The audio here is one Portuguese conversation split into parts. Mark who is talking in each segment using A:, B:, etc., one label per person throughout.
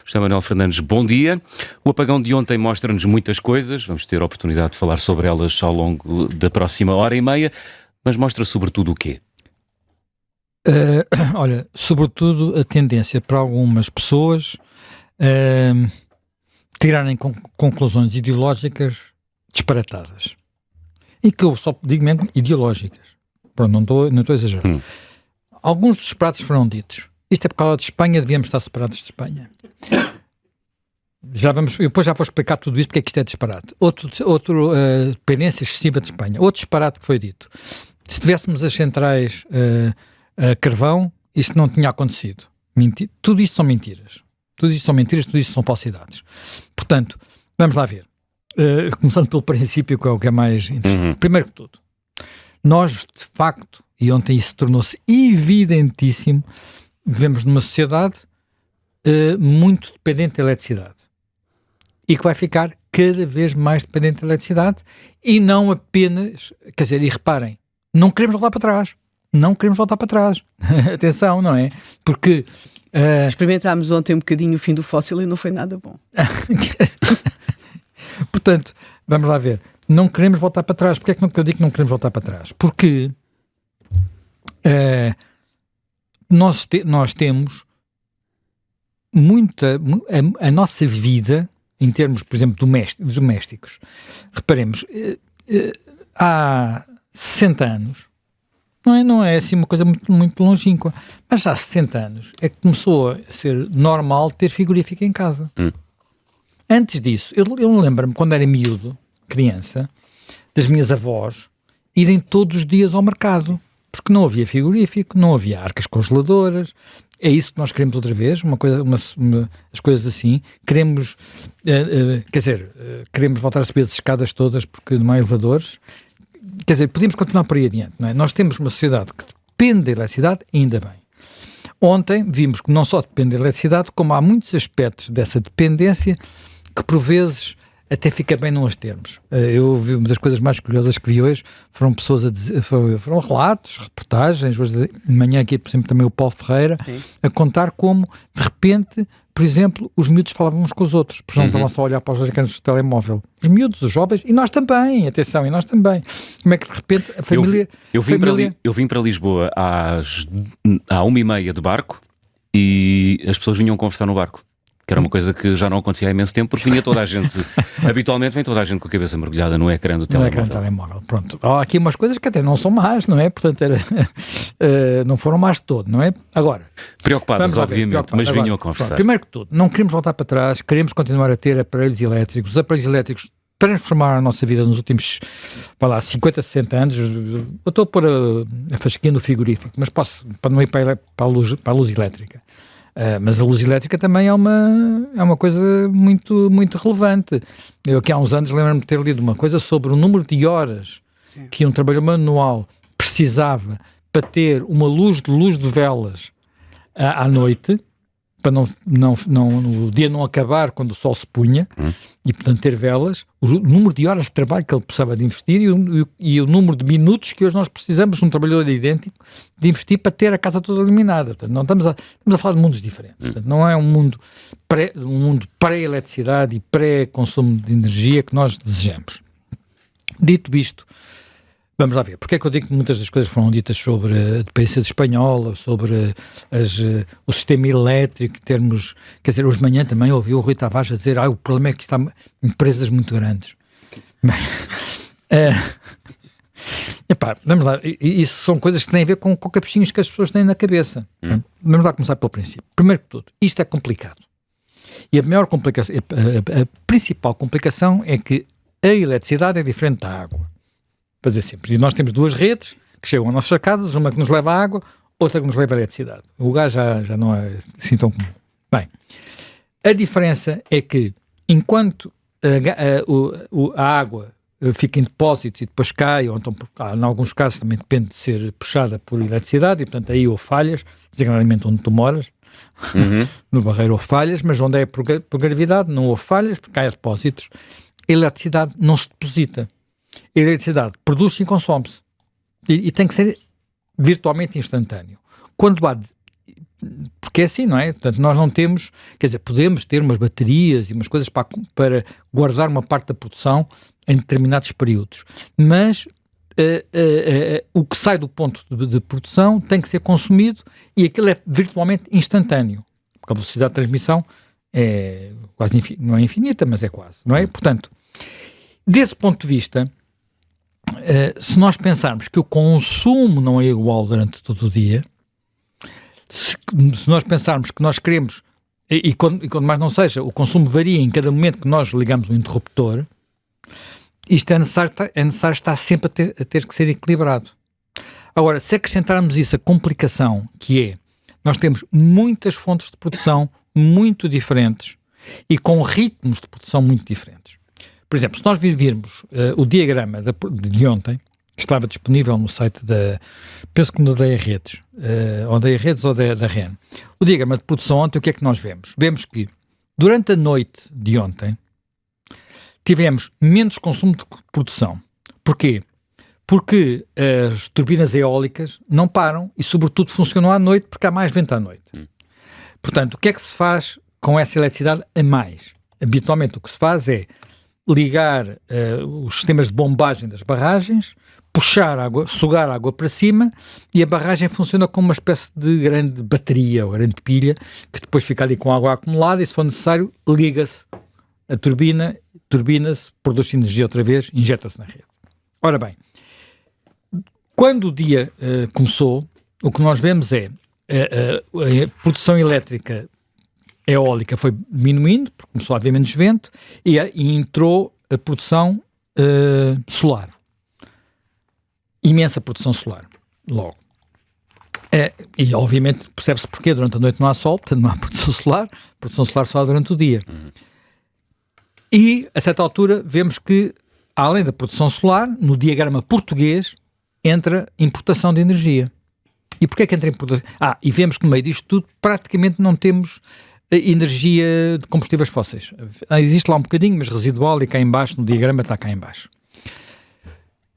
A: José Manuel Fernandes, bom dia. O apagão de ontem mostra-nos muitas coisas, vamos ter a oportunidade de falar sobre elas ao longo da próxima hora e meia, mas mostra sobretudo o quê?
B: Olha, sobretudo a tendência para algumas pessoas tirarem conclusões ideológicas disparatadas. E que eu só digo mesmo ideológicas. Pronto, não estou a exagerar. Alguns disparates foram ditos. Isto é por causa de Espanha, devíamos estar separados de Espanha. Depois já vou explicar tudo isso, porque é que isto é disparate. Outro dependência excessiva de Espanha. Outro disparate que foi dito. Se tivéssemos as centrais a carvão, isto não tinha acontecido. Tudo isto são mentiras. Tudo isto são falsidades. Portanto, vamos lá ver. Começando pelo princípio, que é o que é mais interessante. Primeiro que tudo, nós, de facto, e ontem isso tornou-se evidentíssimo, vivemos numa sociedade muito dependente da eletricidade. E que vai ficar cada vez mais dependente da eletricidade e não apenas, quer dizer, e reparem, não queremos voltar para trás. Não queremos voltar para trás. Atenção, não é? Porque...
C: experimentámos ontem um bocadinho o fim do fóssil e não foi nada bom.
B: Portanto, vamos lá ver. Não queremos voltar para trás. Porquê é que eu digo que não queremos voltar para trás? Porque nós temos a nossa vida, em termos, por exemplo, domésticos. Reparemos, há 60 anos, não é assim uma coisa muito, muito longínqua, mas há 60 anos é que começou a ser normal ter frigorífico em casa. Antes disso, eu lembro-me, quando era miúdo, criança, das minhas avós irem todos os dias ao mercado, porque não havia frigorífico, não havia arcas congeladoras. É isso que nós queremos outra vez, as coisas assim. Queremos, queremos voltar a subir as escadas todas porque não há elevadores. Quer dizer, podemos continuar por aí adiante, não é? Nós temos uma sociedade que depende da eletricidade, ainda bem. Ontem vimos que não só depende da eletricidade, como há muitos aspectos dessa dependência que por vezes até fica bem não as termos. Eu vi uma das coisas mais curiosas que vi hoje, foram pessoas a dizer, foram relatos, reportagens, hoje de manhã aqui, por exemplo, também o Paulo Ferreira, a contar como, de repente, por exemplo, os miúdos falavam uns com os outros, porque não estavam só a olhar para os ecrãs do telemóvel. Os miúdos, os jovens, e nós também, atenção, e nós também. Como é que de repente a família...
A: Eu vim para Lisboa à 1h30 de barco e as pessoas vinham conversar no barco. Que era uma coisa que já não acontecia há imenso tempo, porque vinha toda a gente, habitualmente vem toda a gente com a cabeça mergulhada no ecrã do telemóvel.
B: Pronto. Há aqui umas coisas que até não são más, não é? Portanto, não foram más de todo, não é? Agora...
A: Preocupadas, obviamente, mas vinham a conversar.
B: Pronto, primeiro que tudo, não queremos voltar para trás, queremos continuar a ter aparelhos elétricos. Os aparelhos elétricos transformaram a nossa vida nos últimos, 50, 60 anos. Eu estou a pôr a fasquinha no frigorífico, mas posso, para não ir para a luz elétrica. Mas a luz elétrica também é uma coisa muito, muito relevante. Eu aqui há uns anos lembro-me de ter lido uma coisa sobre o número de horas que um trabalhador manual precisava para ter uma luz de velas à noite, para o dia não acabar quando o sol se punha, e portanto ter velas, o número de horas de trabalho que ele precisava de investir e o número de minutos que hoje nós precisamos, um trabalhador idêntico, de investir para ter a casa toda iluminada. Portanto, não estamos a falar de mundos diferentes. Portanto, não é um mundo pré-eletricidade e pré-consumo de energia que nós desejamos. Dito isto, vamos lá ver. Porque é que eu digo que muitas das coisas foram ditas sobre a dependência espanhola, sobre o sistema elétrico, em termos... Quer dizer, hoje de manhã também ouvi o Rui Tavares a dizer o problema é que está empresas muito grandes. Vamos lá. Isso são coisas que têm a ver com capuchinhos que as pessoas têm na cabeça. Vamos lá começar pelo princípio. Primeiro que tudo, isto é complicado. E a principal complicação é que a eletricidade é diferente da água. Para dizer simples. E nós temos duas redes que chegam às nossas casas, uma que nos leva à água, outra que nos leva à eletricidade. O gás já não é assim tão comum. Bem, a diferença é que enquanto a água fica em depósitos e depois cai, ou então, em alguns casos também depende de ser puxada por eletricidade, e portanto aí houve falhas, designadamente onde tu moras, no Barreiro houve falhas, mas onde é por gravidade não houve falhas, porque há depósitos. A eletricidade não se deposita. A eletricidade produz-se e consome-se. E tem que ser virtualmente instantâneo. Quando há porque é assim, não é? Portanto, nós não temos, quer dizer, podemos ter umas baterias e umas coisas para guardar uma parte da produção em determinados períodos, mas o que sai do ponto de produção tem que ser consumido e aquilo é virtualmente instantâneo, porque a velocidade de transmissão é quase não é infinita, mas é quase, não é? Portanto, desse ponto de vista, se nós pensarmos que o consumo não é igual durante todo o dia, se nós pensarmos que nós queremos, e quando mais não seja, o consumo varia em cada momento que nós ligamos o interruptor, isto é necessário estar sempre a ter que ser equilibrado. Agora, se acrescentarmos isso a complicação, que é, nós temos muitas fontes de produção muito diferentes e com ritmos de produção muito diferentes. Por exemplo, se nós virmos o diagrama de ontem, que estava disponível no site penso que no da Redes, ou da Redes ou da REN, o diagrama de produção ontem, o que é que nós vemos? Vemos que durante a noite de ontem tivemos menos consumo de produção. Porquê? Porque as turbinas eólicas não param e, sobretudo, funcionam à noite porque há mais vento à noite. Portanto, o que é que se faz com essa eletricidade a mais? Habitualmente o que se faz é ligar os sistemas de bombagem das barragens, puxar água, sugar água para cima e a barragem funciona como uma espécie de grande bateria ou grande pilha que depois fica ali com água acumulada e, se for necessário, liga-se a turbina-se, produz energia outra vez, injeta-se na rede. Ora bem, quando o dia começou, o que nós vemos é a produção elétrica eólica foi diminuindo, porque começou a haver menos vento, e entrou a produção solar. Imensa produção solar, logo. E obviamente percebe-se porquê, durante a noite não há sol, portanto não há produção solar só há durante o dia. E, a certa altura, vemos que, além da produção solar, no diagrama português, entra importação de energia. E porquê que entra importação? E vemos que no meio disto tudo, praticamente não temos energia de combustíveis fósseis. Existe lá um bocadinho, mas residual, e cá em baixo, no diagrama está cá em baixo.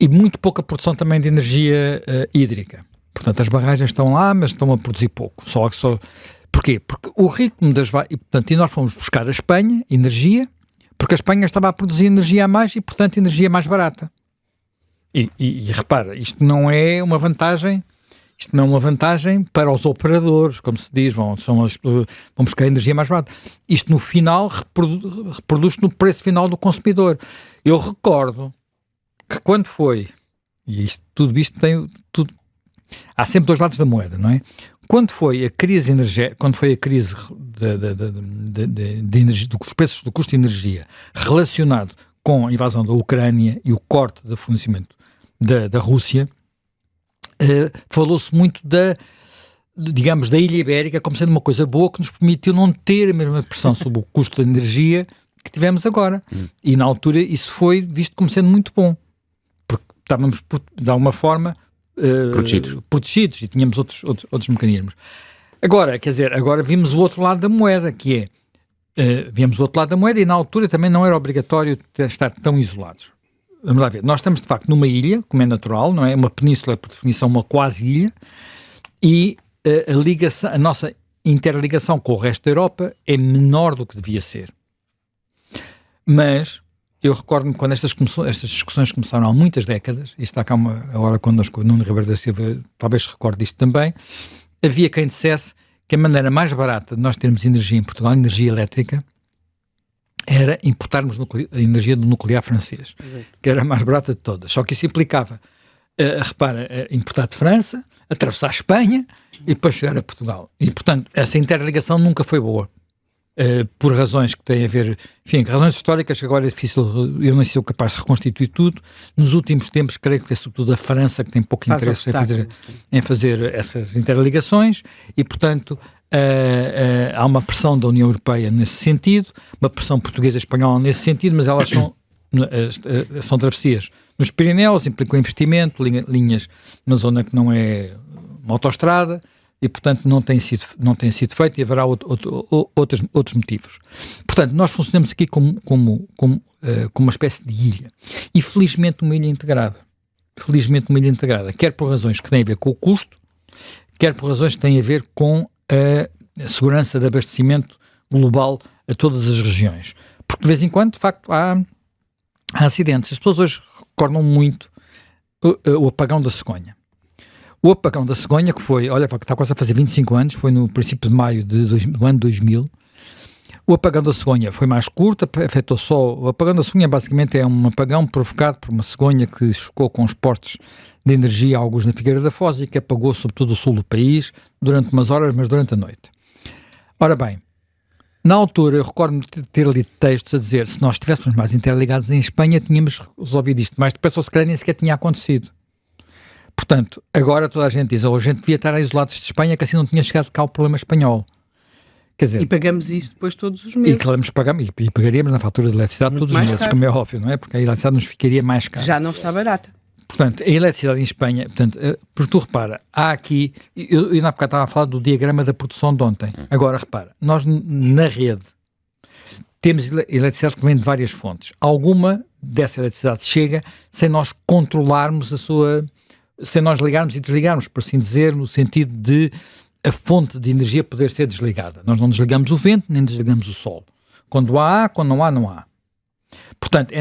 B: E muito pouca produção também de energia hídrica. Portanto, as barragens estão lá, mas estão a produzir pouco. Porquê? Porque o ritmo e nós fomos buscar a Espanha, energia, porque a Espanha estava a produzir energia a mais e, portanto, energia mais barata. E repara, isto não é uma vantagem para os operadores, como se diz, vão buscar energia mais barata. Isto, no final, reproduz no preço final do consumidor. Eu recordo que quando foi, e tudo isto tem tudo, há sempre dois lados da moeda, não é? Quando foi a crise energética, quando foi a crise de energia, dos preços do custo de energia relacionado com a invasão da Ucrânia e o corte do fornecimento da Rússia, falou-se muito da Ilha Ibérica como sendo uma coisa boa que nos permitiu não ter a mesma pressão sobre o custo da energia que tivemos agora. E na altura isso foi visto como sendo muito bom, porque estávamos, de alguma forma, protegidos e tínhamos outros mecanismos. Agora, agora vimos o outro lado da moeda, que é, vimos o outro lado da moeda e na altura também não era obrigatório estar tão isolados. Vamos lá ver, nós estamos de facto numa ilha, como é natural, não é? Uma península é por definição uma quase ilha, e a nossa interligação com o resto da Europa é menor do que devia ser. Mas eu recordo-me quando estas discussões começaram há muitas décadas, e está cá agora connosco o Nuno Ribeiro da Silva, talvez se recorde disto também, havia quem dissesse que a maneira mais barata de nós termos energia em Portugal, energia elétrica, era importarmos a energia do nuclear francês, que era a mais barata de todas. Só que isso implicava, importar de França, atravessar a Espanha e depois chegar a Portugal. E, portanto, essa interligação nunca foi boa. Por razões que têm a ver, enfim, razões históricas que agora é difícil, eu não sou capaz de reconstituir tudo. Nos últimos tempos, creio que é sobretudo a França que tem pouco interesse em fazer essas interligações e, portanto, há uma pressão da União Europeia nesse sentido, uma pressão portuguesa e espanhola nesse sentido, mas elas são travessias nos Pirineus, implicam investimento, linhas numa zona que não é uma autoestrada, e, portanto, não tem sido feito e haverá outros motivos. Portanto, nós funcionamos aqui como uma espécie de ilha. E, felizmente, uma ilha integrada. Quer por razões que têm a ver com o custo, quer por razões que têm a ver com a segurança de abastecimento global a todas as regiões. Porque de vez em quando, de facto, há acidentes. As pessoas hoje recordam muito o apagão da cegonha. O apagão da cegonha, que foi, olha, está quase a fazer 25 anos, foi no princípio de maio do ano 2000. O apagão da cegonha foi mais curto, afetou só... O apagão da cegonha basicamente é um apagão provocado por uma cegonha que chocou com os postes de energia, alguns na Figueira da Foz, e que apagou sobretudo o sul do país durante umas horas, mas durante a noite. Ora bem, na altura eu recordo-me de ter lido textos a dizer, se nós estivéssemos mais interligados em Espanha, tínhamos resolvido isto mais depressa, ou se calhar nem sequer tinha acontecido. Portanto, agora toda a gente diz, a gente devia estar isolados de Espanha, que assim não tinha chegado cá o problema espanhol. Quer dizer,
C: e pagamos isso depois todos os meses.
B: E pagaríamos na fatura de eletricidade todos os meses, caro, como é óbvio, não é? Porque a eletricidade nos ficaria mais cara.
C: Já não está barata.
B: Portanto, a eletricidade em Espanha, porque tu repara, há aqui, eu na época estava a falar do diagrama da produção de ontem. Agora, repara, nós na rede temos eletricidade que vem de várias fontes. Alguma dessa eletricidade chega sem nós controlarmos sem nós ligarmos e desligarmos, por assim dizer, no sentido de a fonte de energia poder ser desligada. Nós não desligamos o vento, nem desligamos o sol. Quando há, quando não há, não há. Portanto,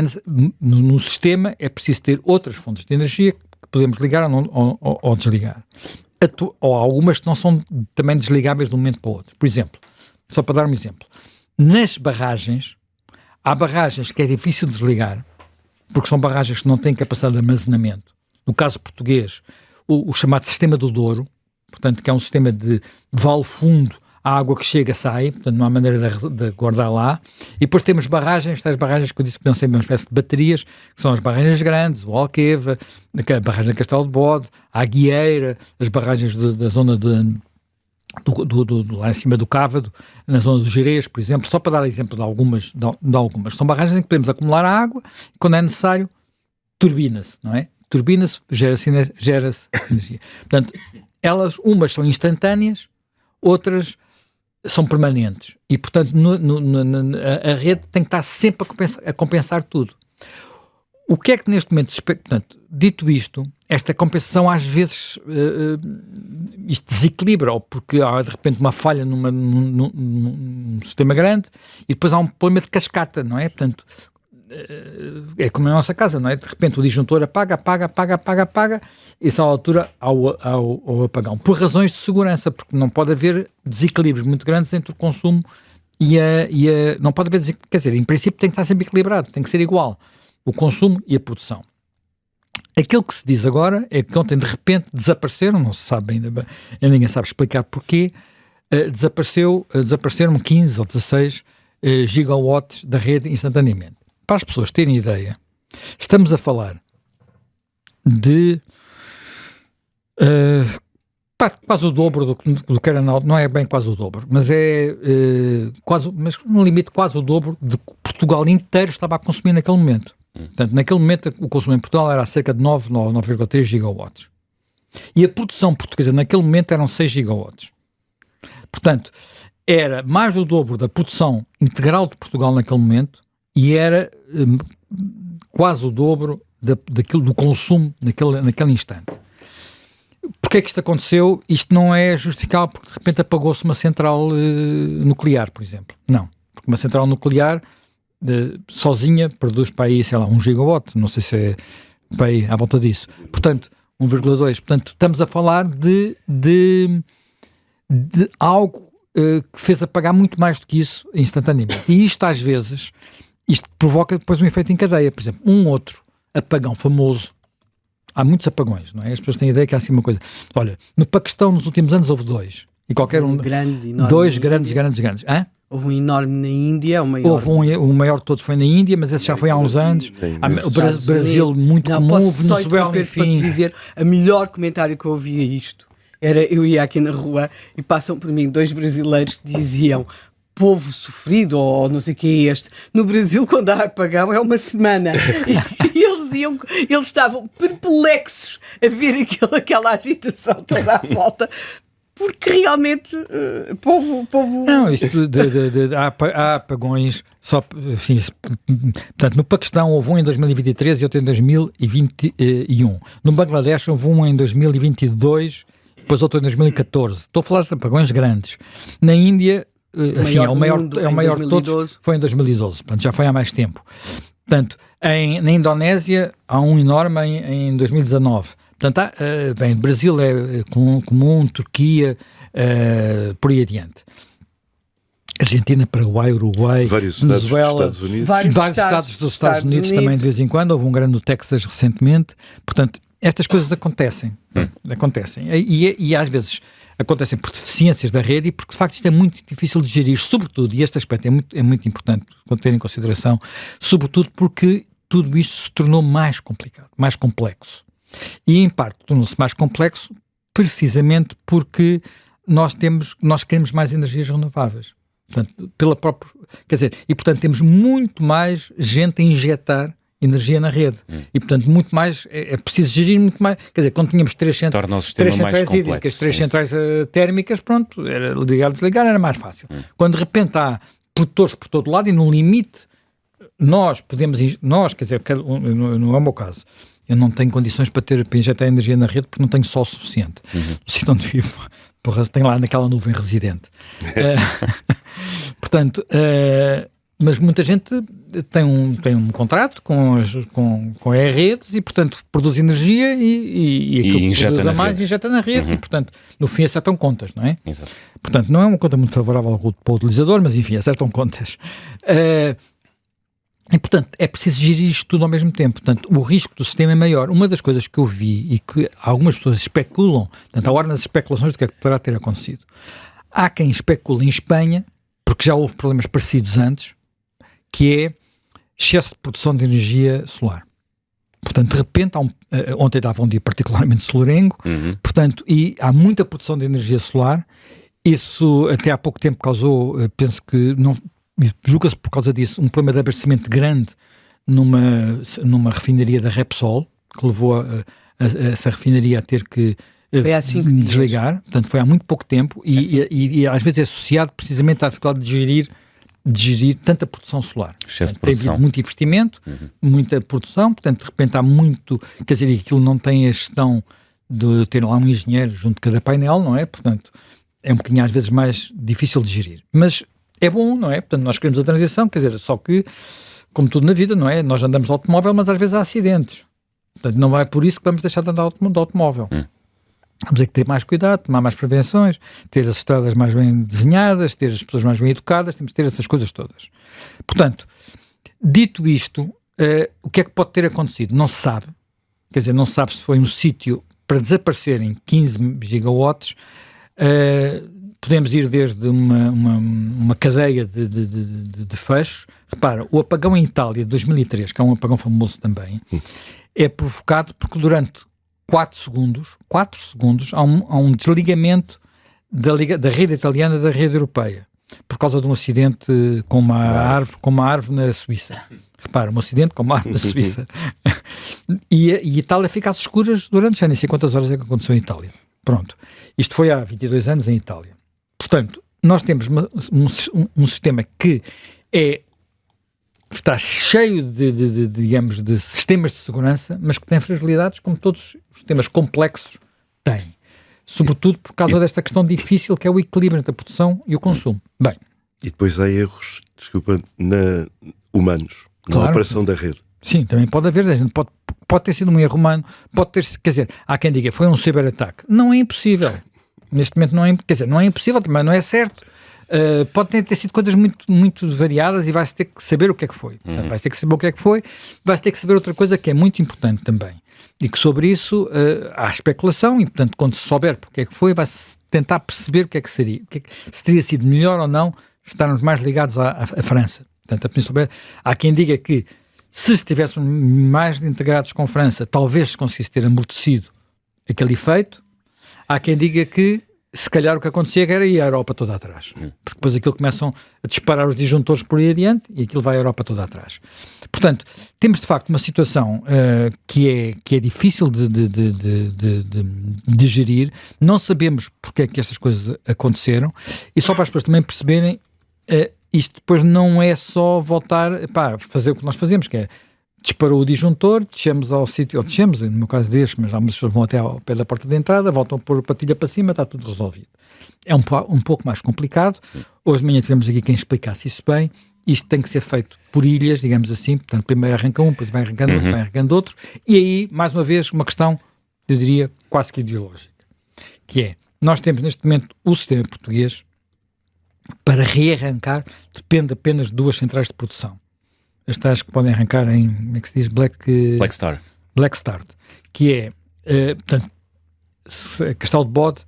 B: no sistema é preciso ter outras fontes de energia que podemos ligar ou desligar. Ou algumas que não são também desligáveis de um momento para o outro. Por exemplo, só para dar um exemplo, nas barragens, há barragens que é difícil de desligar, porque são barragens que não têm capacidade de armazenamento. No caso português, o chamado sistema do Douro, portanto, que é um sistema de vale fundo, a água que chega sai, portanto não há maneira de guardar lá. E depois temos barragens, tais barragens que eu disse que não sei, uma espécie de baterias, que são as barragens grandes, o Alqueva, a barragem de Castelo de Bode, a Aguieira, as barragens da zona lá em cima do Cávado, na zona do Gerês, por exemplo, só para dar exemplo de algumas. São barragens em que podemos acumular a água e, quando é necessário, turbina-se, não é? Turbina-se, gera-se energia. Portanto, umas são instantâneas, outras são permanentes. E, portanto, a rede tem que estar sempre a compensar tudo. O que é que neste momento... Portanto, dito isto, esta compensação às vezes isto desequilibra, ou porque há de repente uma falha num sistema grande e depois há um problema de cascata, não é? Portanto, é como na nossa casa, não é? De repente o disjuntor apaga, e essa altura ao apagão. Por razões de segurança, porque não pode haver desequilíbrios muito grandes entre o consumo e não pode haver, quer dizer, em princípio tem que estar sempre equilibrado, tem que ser igual, o consumo e a produção. Aquilo que se diz agora é que ontem de repente desapareceram, não se sabe ainda, ninguém sabe explicar porquê, desapareceram 15 ou 16 gigawatts da rede instantaneamente. Para as pessoas terem ideia, estamos a falar de quase o dobro do que era, não é bem quase o dobro, mas é mas no limite quase o dobro de que Portugal inteiro estava a consumir naquele momento. Portanto, naquele momento o consumo em Portugal era cerca de 9,3 gigawatts. E a produção portuguesa naquele momento eram 6 gigawatts. Portanto, era mais do dobro da produção integral de Portugal naquele momento e era quase o dobro do consumo naquele instante. Porquê é que isto aconteceu? Isto não é justificável porque de repente apagou-se uma central nuclear, por exemplo. Não, porque uma central nuclear sozinha produz para aí, sei lá, 1 gigawatt, não sei se é para aí à volta disso. Portanto, 1,2. Portanto, estamos a falar de algo que fez apagar muito mais do que isso instantaneamente. E isto às vezes, isto provoca depois um efeito em cadeia. Por exemplo, um outro apagão famoso, há muitos apagões, não é? As pessoas têm a ideia que há assim uma coisa. Olha, no Paquistão nos últimos anos houve dois. E qualquer dois grandes. Hã?
C: Houve um enorme na Índia, o maior.
B: Houve o maior de todos foi na Índia, mas esse já foi há uns anos. O Brasil muito comum, Venezuela, enfim.
C: Para dizer, o melhor comentário que eu ouvi a isto era, eu ia aqui na rua e passam por mim 2 brasileiros que diziam povo sofrido, ou não sei o que é este. No Brasil, quando há apagão, é uma semana. E eles estavam perplexos a ver aquela agitação toda à volta. Porque realmente, povo...
B: Não, isto há apagões, só, assim, portanto, no Paquistão houve um em 2023 e outro em 2021. No Bangladesh houve um em 2022 depois outro em 2014. Estou a falar de apagões grandes. Na Índia, enfim, é o maior de todos, foi em 2012, portanto, já foi há mais tempo. Portanto, na Indonésia há um enorme em 2019. Portanto, Brasil é comum, Turquia, por aí adiante. Argentina, Paraguai, Uruguai, Venezuela, vários estados dos Estados Unidos também de vez em quando. Houve um grande no Texas recentemente. Portanto, estas coisas acontecem. E às vezes acontecem por deficiências da rede e porque de facto isto é muito difícil de gerir, sobretudo, e este aspecto é muito importante ter em consideração, sobretudo porque tudo isto se tornou mais complicado, mais complexo. E em parte tornou-se mais complexo precisamente porque nós queremos mais energias renováveis. Portanto, portanto temos muito mais gente a injetar energia na rede. E, portanto, muito mais, é preciso gerir muito mais. Quer dizer, quando tínhamos três centrais hídricas, 3 centrais térmicas, pronto, era ligar, desligar, era mais fácil. Quando de repente há produtores por todo lado e no limite, quer dizer, não é o meu caso, eu não tenho condições para injetar energia na rede porque não tenho sol suficiente. No sítio onde vivo, tenho lá naquela nuvem residente. Portanto, mas muita gente tem um contrato com a redes e, portanto, produz energia e aquilo que produz a mais injeta na rede. E, portanto, no fim acertam contas, não é?
A: Exato.
B: Portanto, não é uma conta muito favorável para o utilizador, mas, enfim, acertam contas. E, portanto, é preciso gerir isto tudo ao mesmo tempo. Portanto, o risco do sistema é maior. Uma das coisas que eu vi e que algumas pessoas especulam, portanto, há hora nas especulações do que é que poderá ter acontecido. Há quem especule em Espanha, porque já houve problemas parecidos antes, que é excesso de produção de energia solar. Portanto, de repente, ontem estava um dia particularmente solarengo, portanto, e há muita produção de energia solar. Isso até há pouco tempo causou, penso que não... julga-se por causa disso, um problema de abastecimento grande numa refinaria da Repsol, que levou essa refinaria a ter que desligar. Portanto, foi há muito pouco tempo e às vezes é associado precisamente à dificuldade de gerir tanta produção solar. Tem havido muito investimento, muita produção, portanto, de repente há muito, quer dizer, aquilo não tem a gestão de ter lá um engenheiro junto de cada painel, não é? Portanto, é um bocadinho às vezes mais difícil de gerir. Mas é bom, não é? Portanto, nós queremos a transição, quer dizer, só que, como tudo na vida, não é? Nós andamos de automóvel, mas às vezes há acidentes. Portanto, não é por isso que vamos deixar de andar de automóvel. Vamos ter que ter mais cuidado, tomar mais prevenções, ter as estradas mais bem desenhadas, ter as pessoas mais bem educadas, temos que ter essas coisas todas. Portanto, dito isto, o que é que pode ter acontecido? Não se sabe. Quer dizer, não se sabe se foi um sítio para desaparecerem 15 gigawatts. Podemos ir desde uma cadeia de fechos. Repara, o apagão em Itália de 2003, que é um apagão famoso também, é provocado porque durante 4 segundos há um desligamento da rede italiana da rede europeia, por causa de um acidente com uma árvore na Suíça. Repara, um acidente com uma árvore na Suíça. E Itália fica às escuras durante, já nem sei quantas horas é que aconteceu em Itália. Pronto. Isto foi há 22 anos em Itália. Portanto, nós temos um sistema que está cheio digamos, de sistemas de segurança, mas que tem fragilidades como todos os sistemas complexos têm. Sobretudo por causa desta questão difícil que é o equilíbrio entre a produção e o consumo. Bem.
D: E depois há erros, humanos, na operação da rede.
B: Sim, também pode haver, pode ter sido um erro humano, quer dizer, há quem diga, foi um ciberataque. Não é impossível. Neste momento não é impossível, mas não é certo. Pode ter sido coisas muito, muito variadas e vai-se ter que saber o que é que foi. Vai-se ter que saber o que é que foi, vai-se ter que saber outra coisa que é muito importante também. E que sobre isso há especulação e, portanto, quando se souber porque é que foi, vai-se tentar perceber o que é que seria. Se teria sido melhor ou não estarmos mais ligados à França. Portanto, há quem diga que se estivéssemos mais integrados com a França, talvez se conseguisse ter amortecido aquele efeito. Há quem diga que se calhar o que acontecia era ir a Europa toda atrás. Porque depois aquilo começam a disparar os disjuntores por aí adiante e aquilo vai a Europa toda atrás. Portanto, temos de facto uma situação que é difícil de gerir. Não sabemos porque é que estas coisas aconteceram e só para as pessoas também perceberem, isto depois não é só voltar a fazer o que nós fazemos, que é disparou o disjuntor, descemos ao sítio, ou descemos, no meu caso deste, mas algumas pessoas vão até ao pé da porta de entrada, voltam a pôr a patilha para cima, está tudo resolvido. É um pouco mais complicado. Hoje de manhã tivemos aqui quem explicasse isso bem. Isto tem que ser feito por ilhas, digamos assim, portanto, primeiro arranca um, depois vai arrancando outro, vai arrancando outro, e aí, mais uma vez, uma questão, eu diria, quase que ideológica, que é, nós temos neste momento o sistema português, para rearrancar, depende apenas de 2 centrais de produção. As tais que podem arrancar em, como é que se diz? Black Start, que é, portanto, Castelo de Bode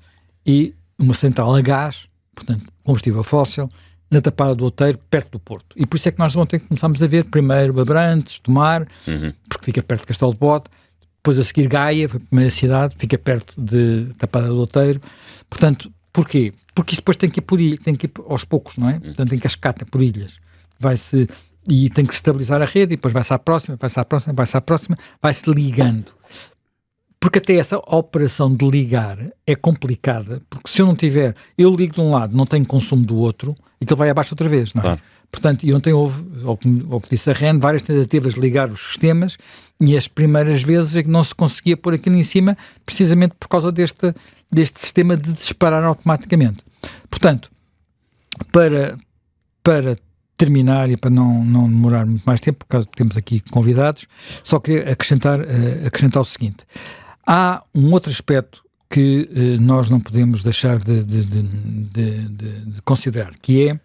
B: e uma central a gás, portanto, combustível fóssil, na Tapada do Outeiro, perto do Porto. E por isso é que nós ontem começámos a ver primeiro Abrantes, Tomar, porque fica perto de Castelo de Bode, depois a seguir Gaia, foi a primeira cidade, fica perto de Tapada do Outeiro. Portanto, porquê? Porque isto depois tem que ir por ilha, tem que ir aos poucos, não é? Portanto, tem cascata por ilhas. E tem que se estabilizar a rede, e depois vai-se à próxima, vai-se ligando. Porque até essa operação de ligar é complicada, porque se eu não tiver, eu ligo de um lado, não tenho consumo do outro, e aquilo vai abaixo outra vez, não é? Claro. Portanto, e ontem houve, ao que disse a REN, várias tentativas de ligar os sistemas, e as primeiras vezes é que não se conseguia pôr aquilo em cima, precisamente por causa deste sistema de disparar automaticamente. Portanto, para terminar e para não demorar muito mais tempo, porque temos aqui convidados, só queria acrescentar o seguinte. Há um outro aspecto que nós não podemos deixar de considerar, que é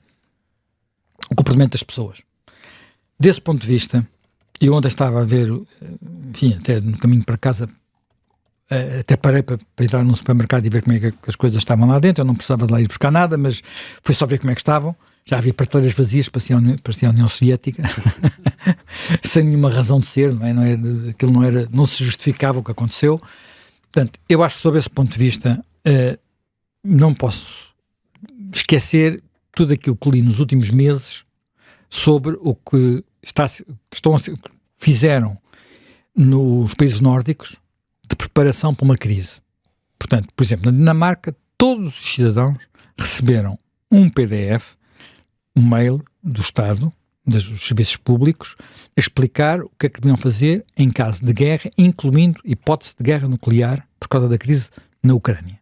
B: o comportamento das pessoas. Desse ponto de vista, eu ontem estava a ver, enfim, até no caminho para casa, até parei para entrar num supermercado e ver como é que as coisas estavam lá dentro. Eu não precisava de lá ir buscar nada, mas fui só ver como é que estavam. Já havia prateleiras vazias, parecia a União Soviética, sem nenhuma razão de ser, aquilo não se justificava o que aconteceu. Portanto, eu acho que sob esse ponto de vista, não posso esquecer tudo aquilo que li nos últimos meses sobre o que fizeram nos países nórdicos de preparação para uma crise. Portanto, por exemplo, na Dinamarca, todos os cidadãos receberam um PDF, um mail do Estado, dos serviços públicos, a explicar o que é que deviam fazer em caso de guerra, incluindo hipótese de guerra nuclear por causa da crise na Ucrânia.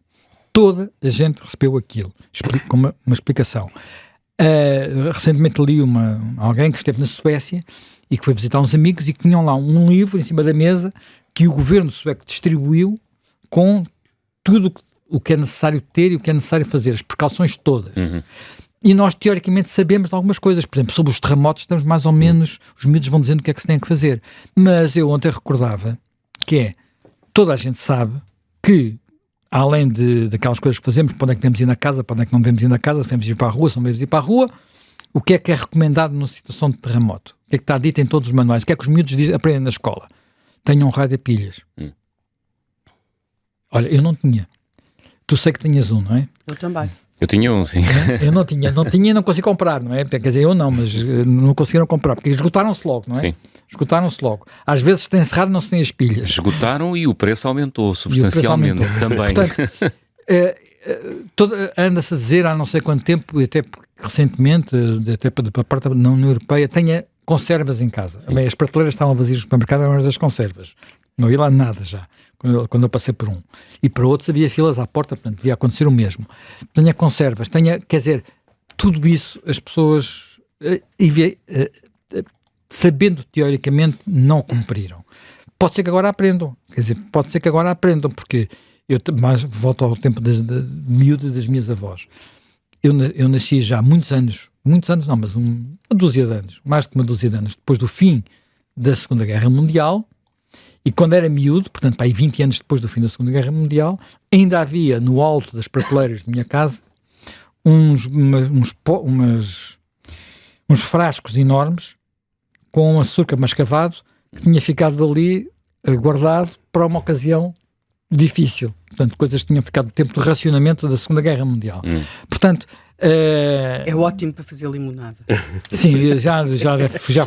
B: Toda a gente recebeu aquilo, com uma explicação. Recentemente li alguém que esteve na Suécia e que foi visitar uns amigos e que tinham lá um livro em cima da mesa que o governo sueco distribuiu com tudo o que é necessário ter e o que é necessário fazer, as precauções todas. E nós, teoricamente, sabemos de algumas coisas. Por exemplo, sobre os terremotos, estamos mais ou menos, os miúdos vão dizendo o que é que se tem que fazer. Mas eu ontem recordava que toda a gente sabe que, além daquelas coisas que fazemos, para onde é que devemos ir na casa, para onde é que não devemos ir na casa, se devemos ir para a rua, se não devemos ir para a rua, o que é recomendado numa situação de terremoto? O que é que está dito em todos os manuais? O que é que os miúdos aprendem na escola? Tenham um rádio a pilhas. Olha, eu não tinha. Tu sei que tinhas um, não é?
C: Eu também.
A: Eu tinha um, sim.
B: Eu não tinha e não consegui comprar, não é? Quer dizer, eu não, mas não conseguiram comprar, porque esgotaram-se logo, não é?
A: Sim.
B: Esgotaram-se logo. Às vezes tem encerrado, não se tem as pilhas.
A: Esgotaram e o preço aumentou substancialmente também.
B: Portanto, anda-se a dizer há não sei quanto tempo, e até recentemente, até para a parte da União Europeia, tenha conservas em casa. Bem, as prateleiras estavam vazias no supermercado, eram as conservas. Não havia lá nada já, quando eu passei por um. E para outros havia filas à porta, portanto, devia acontecer o mesmo. Tenha conservas, quer dizer, tudo isso as pessoas, sabendo teoricamente, não cumpriram. Pode ser que agora aprendam, porque eu mais volto ao tempo miúdo das minhas avós. Eu nasci já há muitos anos não, mas uma dúzia de anos, mais de uma dúzia de anos, depois do fim da Segunda Guerra Mundial. E quando era miúdo, portanto, aí 20 anos depois do fim da Segunda Guerra Mundial, ainda havia no alto das prateleiras de minha casa uns frascos enormes com açúcar mascavado que tinha ficado ali guardado para uma ocasião difícil. Portanto, coisas que tinham ficado no tempo do racionamento da Segunda Guerra Mundial. Portanto,
C: é ótimo para fazer limonada.
B: Sim, já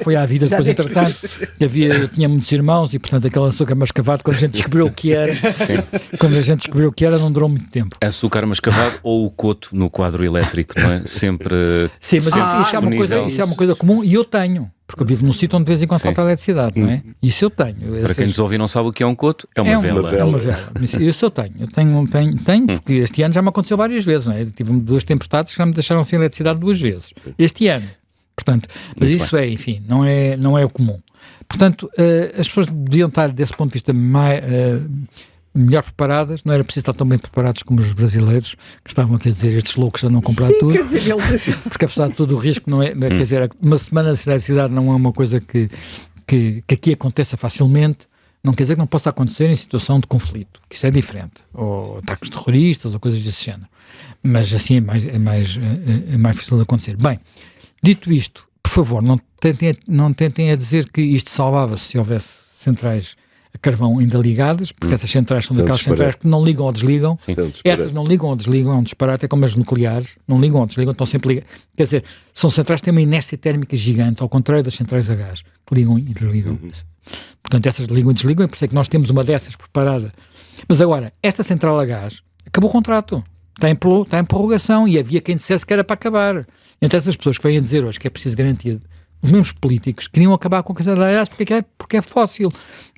B: foi à vida depois, entretanto. Eu tinha muitos irmãos e, portanto, aquele açúcar mascavado, quando a gente descobriu o que era, não durou muito tempo.
A: Açúcar mascavado ou o coto no quadro elétrico, não é? Sempre.
B: Sim, mas isso é uma coisa comum e eu tenho. Porque eu vivo num sítio onde de vez em quando
A: Sim.
B: falta eletricidade, não é? Isso eu tenho.
A: Para quem nos ouve e não sabe o que é um coto, é uma vela.
B: É uma vela. Isso eu tenho. Eu tenho, porque este ano já me aconteceu várias vezes, não é? Eu tive 2 tempestades que já me deixaram sem eletricidade 2 vezes. Este ano. Portanto, mas
A: Muito
B: isso é, enfim, não é o comum. Portanto, as pessoas deviam estar, desse ponto de vista, melhor preparadas. Não era preciso estar tão bem preparados como os brasileiros, que estavam a dizer, estes loucos andam a comprar tudo.
C: Quer dizer, eles...
B: Porque apesar de todo o risco, não é, quer dizer, uma semana de eletricidade não é uma coisa que aqui aconteça facilmente. Não quer dizer que não possa acontecer em situação de conflito, que isso é diferente, ou ataques terroristas, ou coisas desse género. Mas assim é mais difícil de acontecer. Bem, dito isto, por favor, não tentem a dizer que isto salvava-se se houvesse centrais a carvão ainda ligadas, porque essas centrais são daquelas centrais que não ligam ou desligam. Essas não ligam ou desligam, é um disparate, é como as nucleares, não ligam ou desligam, estão sempre ligadas. Quer dizer, são centrais que têm uma inércia térmica gigante, ao contrário das centrais a gás, que ligam e desligam. Portanto, essas ligam e desligam, é por isso que nós temos uma dessas preparada. Mas agora, esta central a gás, acabou o contrato, está em prorrogação, e havia quem dissesse que era para acabar. Entre essas pessoas que vêm dizer hoje que é preciso garantia, os mesmos políticos queriam acabar com a central a gás porque é fóssil.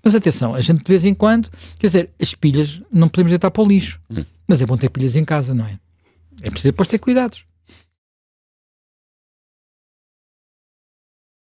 B: Mas atenção, a gente de vez em quando, quer dizer, as pilhas não podemos deitar para o lixo, mas é bom ter pilhas em casa, não é? É preciso depois ter cuidados.